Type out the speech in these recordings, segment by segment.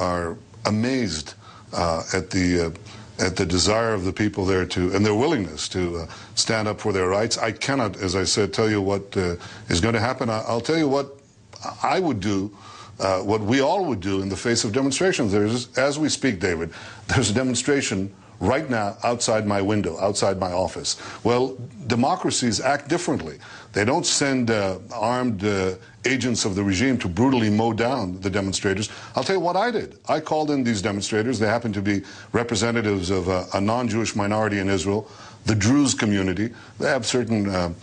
are amazed at the desire of the people there and their willingness to stand up for their rights. I cannot, as I said, tell you what is going to happen. I'll tell you what I would do, what we all would do in the face of demonstrations. As we speak, David, there's a demonstration right now outside my window, outside my office. Well, democracies act differently. They don't send armed agents of the regime to brutally mow down the demonstrators. I'll tell you what I did. I called in these demonstrators. They happen to be representatives of a non-Jewish minority in Israel, the Druze community. They have certain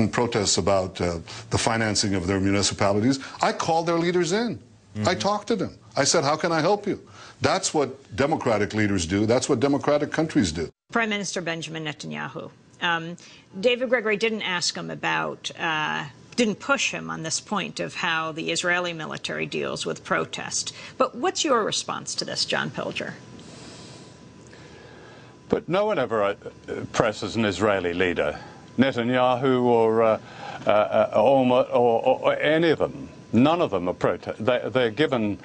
protests about the financing of their municipalities. I called their leaders in. I talked to them. I said, how can I help you? That's what democratic leaders do. That's what democratic countries do. Prime Minister Benjamin Netanyahu. David Gregory didn't ask him about, didn't push him on this point of how the Israeli military deals with protest. But what's your response to this, John Pilger? But no one ever presses an Israeli leader, Netanyahu or any of them. None of them are protest. They're given.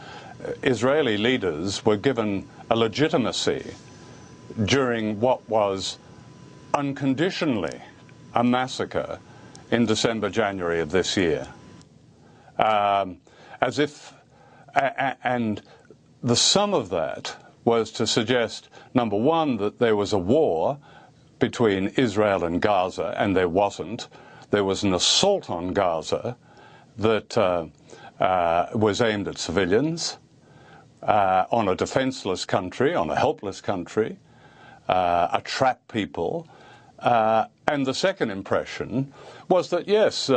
Israeli leaders were given a legitimacy during what was unconditionally a massacre in December, January of this year. As if, and the sum of that was to suggest, number one, that there was a war between Israel and Gaza, and there wasn't. There was an assault on Gaza that was aimed at civilians. On a defenseless country, on a helpless country, a trapped people. And the second impression was that, yes,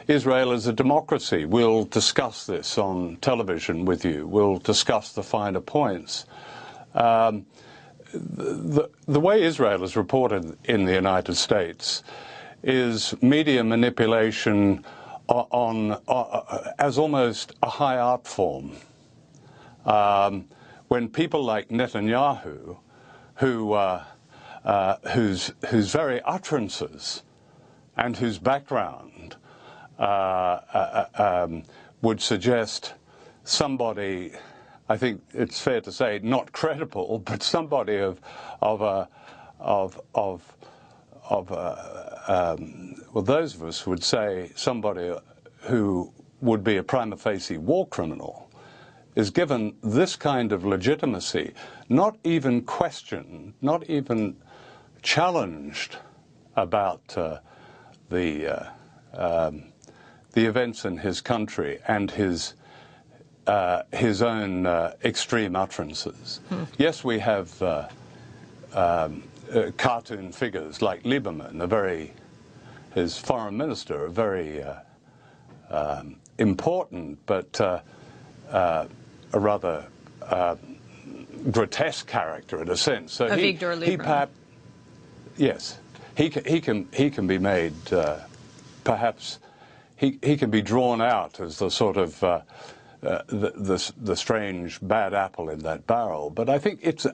Israel is a democracy. We'll discuss this on television with you. We'll discuss the finer points. The way Israel is reported in the United States is media manipulation as almost a high art form. When people like Netanyahu, whose very utterances and whose background would suggest somebody, I think it's fair to say, not credible, but somebody well, those of us would say somebody who would be a prima facie war criminal, is given this kind of legitimacy, not even questioned, not even challenged about the events in his country and his own extreme utterances. Yes, we have cartoon figures like Lieberman, his foreign minister, a very important but a rather grotesque character in a sense. So yes, he can be made. Perhaps he can be drawn out as the sort of the strange bad apple in that barrel. But I think it's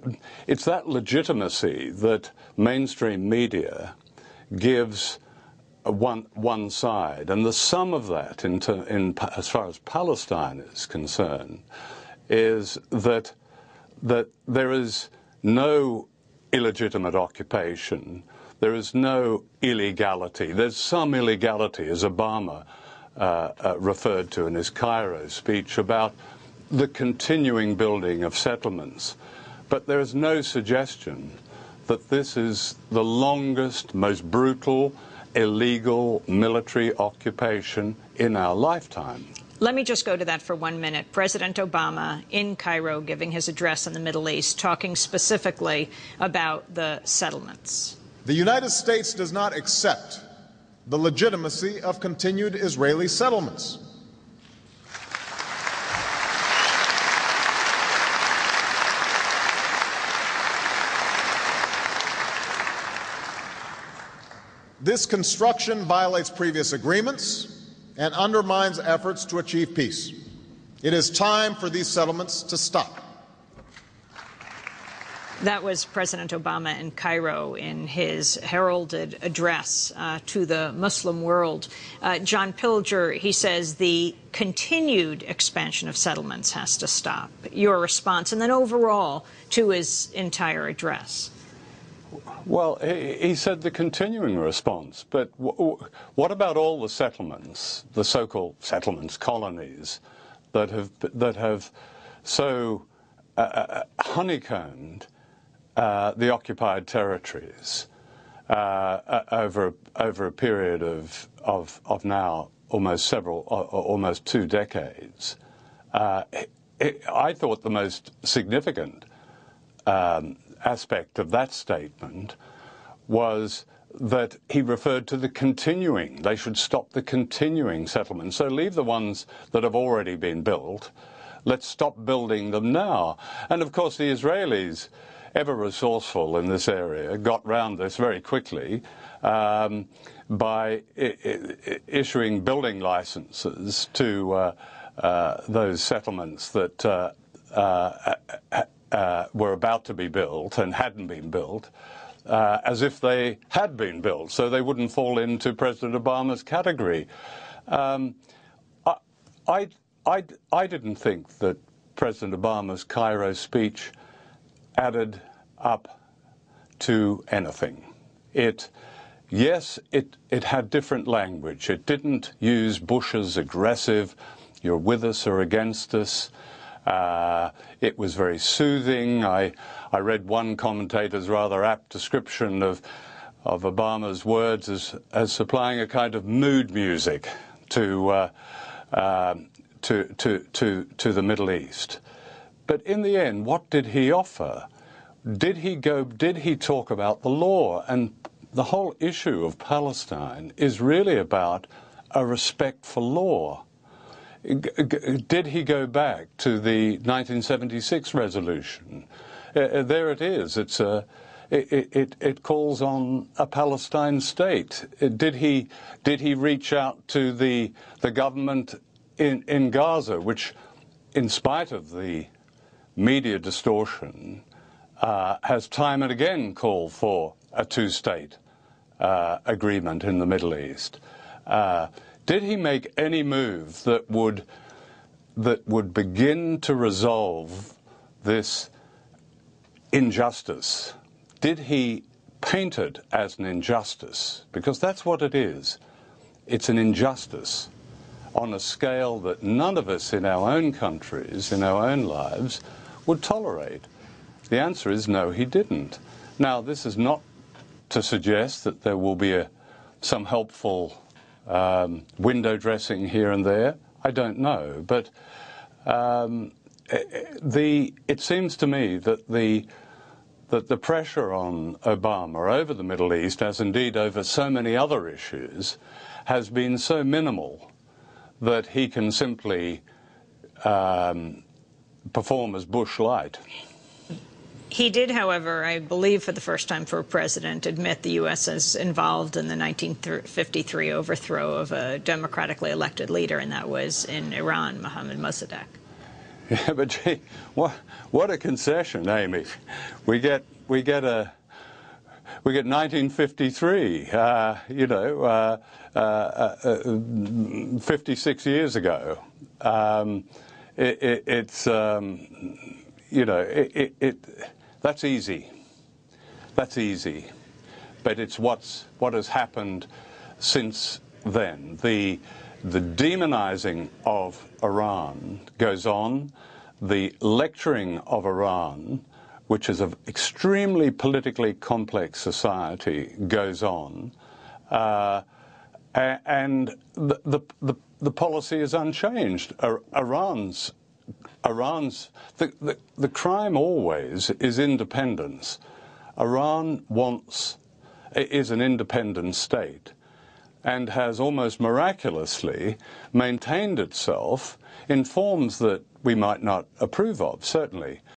that legitimacy that mainstream media gives one side, and the sum of that, as far as Palestine is concerned, is that there is no illegitimate occupation, there is no illegality. There's some illegality, as Obama referred to in his Cairo speech, about the continuing building of settlements. But there is no suggestion that this is the longest, most brutal, illegal military occupation in our lifetime. Let me just go to that for 1 minute. President Obama in Cairo giving his address in the Middle East, talking specifically about the settlements. The United States does not accept the legitimacy of continued Israeli settlements. This construction violates previous agreements and undermines efforts to achieve peace. It is time for these settlements to stop. That was President Obama in Cairo in his heralded address to the Muslim world. John Pilger, he says the continued expansion of settlements has to stop. Your response, and then overall to his entire address. Well, he said the continuing response, but what about all the settlements, the so-called settlements, colonies, that have so honeycombed the occupied territories over a period of now almost 2 decades? I thought the most significant aspect of that statement was that he referred to the continuing. They should stop the continuing settlements. So leave the ones that have already been built. Let's stop building them now. And of course the Israelis, ever resourceful in this area, got round this very quickly by issuing building licenses to those settlements that were about to be built and hadn't been built, as if they had been built, so they wouldn't fall into President Obama's category. I didn't think that President Obama's Cairo speech added up to anything. Yes, it had different language. It didn't use Bush's aggressive, you're with us or against us. It was very soothing. I read one commentator's rather apt description of Obama's words as supplying a kind of mood music to the Middle East. But in the end, what did he offer? Did he talk about the law? And the whole issue of Palestine is really about a respect for law. Did he go back to the 1976 resolution? There it is. It calls on a Palestine state. Did he reach out to the government in Gaza, which, in spite of the media distortion, has time and again called for a two-state agreement in the Middle East? Did he make any move that would begin to resolve this injustice? Did he paint it as an injustice? Because that's what it is. It's an injustice on a scale that none of us in our own countries, in our own lives, would tolerate. The answer is no, he didn't. Now, this is not to suggest that there will be some helpful window dressing here and there. I don't know, but it seems to me that the pressure on Obama over the Middle East, as indeed over so many other issues, has been so minimal that he can simply perform as Bush light. He did, however, I believe for the first time for a president, admit the U.S. is involved in the 1953 overthrow of a democratically elected leader, and that was in Iran, Mohammad Mossadegh. Yeah, but gee, what a concession, Amy. We get 1953, 56 years ago. That's easy. That's easy. But it's what has happened since then. The demonizing of Iran goes on. The lecturing of Iran, which is an extremely politically complex society, goes on. And the policy is unchanged. The crime always is independence. Iran is an independent state and has almost miraculously maintained itself in forms that we might not approve of, certainly,